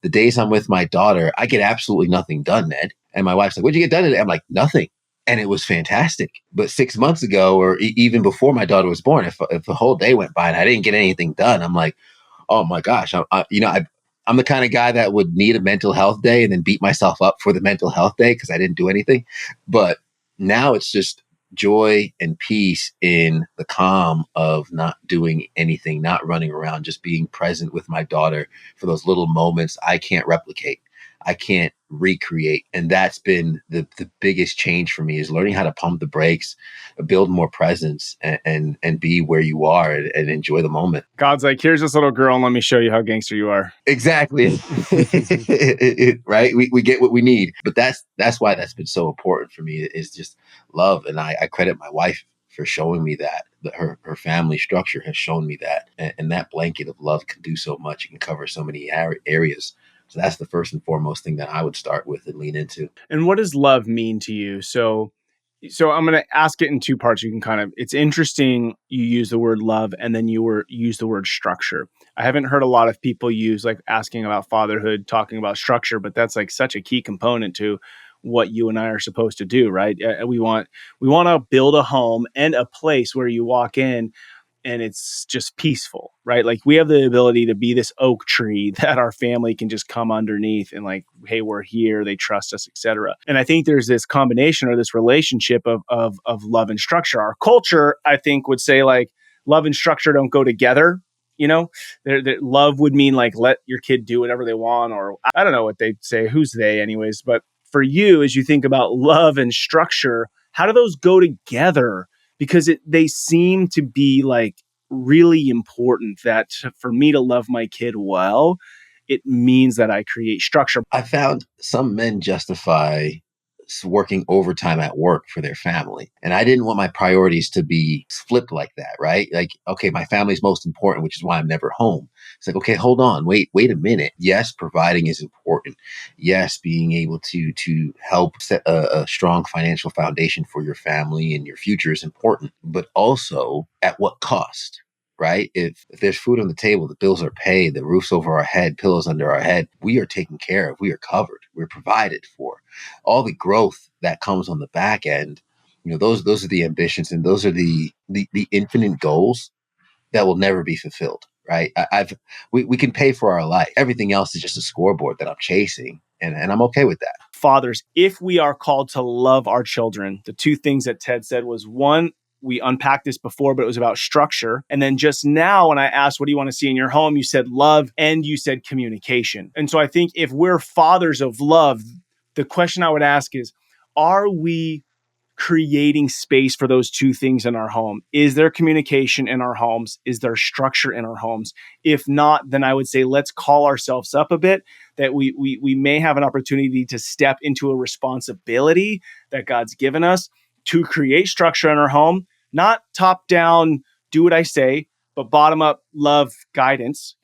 The days I'm with my daughter, I get absolutely nothing done, Ned. And my wife's like, what'd you get done today? I'm like, nothing. And it was fantastic. But 6 months ago, or even before my daughter was born, if the whole day went by and I didn't get anything done, I'm like, oh my gosh, I'm the kind of guy that would need a mental health day and then beat myself up for the mental health day because I didn't do anything. But now it's just joy and peace in the calm of not doing anything, not running around, just being present with my daughter for those little moments I can't replicate. I can't recreate. And that's been the biggest change for me, is learning how to pump the brakes, build more presence, and be where you are, and enjoy the moment. God's like, here's this little girl and let me show you how gangster you are. Exactly. Right. We get what we need. But that's why that's been so important for me, is just love. And I credit my wife for showing me that. Her family structure has shown me that. And that blanket of love can do so much. It can cover so many areas. So that's the first and foremost thing that I would start with and lean into. And what does love mean to you? So I'm going to ask it in two parts. You can it's interesting you use the word love and then use the word structure. I haven't heard a lot of people use, like, asking about fatherhood, talking about structure, but that's like such a key component to what you and I are supposed to do, right? We want to build a home and a place where you walk in and it's just peaceful, right? Like, we have the ability to be this oak tree that our family can just come underneath and, like, hey, we're here, they trust us, etc. And I think there's this combination or this relationship of love and structure. Our culture, I think, would say, like, love and structure don't go together. Love would mean, like, let your kid do whatever they want, or I don't know what they'd say. Who's they anyways? But for you, as you think about love and structure, how do those go together? Because they seem to be, like, really important, that for me to love my kid well, it means that I create structure. I found some men justify working overtime at work for their family. And I didn't want my priorities to be flipped like that, right? Like, okay, my family's most important, which is why I'm never home. It's like, okay, hold on, wait a minute. Yes, providing is important. Yes, being able to help set a strong financial foundation for your family and your future is important, but also at what cost? Right? If there's food on the table, the bills are paid, the roof's over our head, pillows under our head, we are taken care of, we are covered, we're provided for. All the growth that comes on the back end, those are the ambitions, and those are the infinite goals that will never be fulfilled. Right? We can pay for our life. Everything else is just a scoreboard that I'm chasing. And I'm okay with that. Fathers, if we are called to love our children, the two things that Ted said was, one, we unpacked this before, but it was about structure. And then just now, when I asked, what do you want to see in your home? You said love, and you said communication. And so I think if we're fathers of love, the question I would ask is, are we creating space for those two things in our home? Is there communication in our homes? Is there structure in our homes? If not, then I would say, let's call ourselves up a bit, that we may have an opportunity to step into a responsibility that God's given us to create structure in our home, not top down, do what I say, but bottom up love guidance.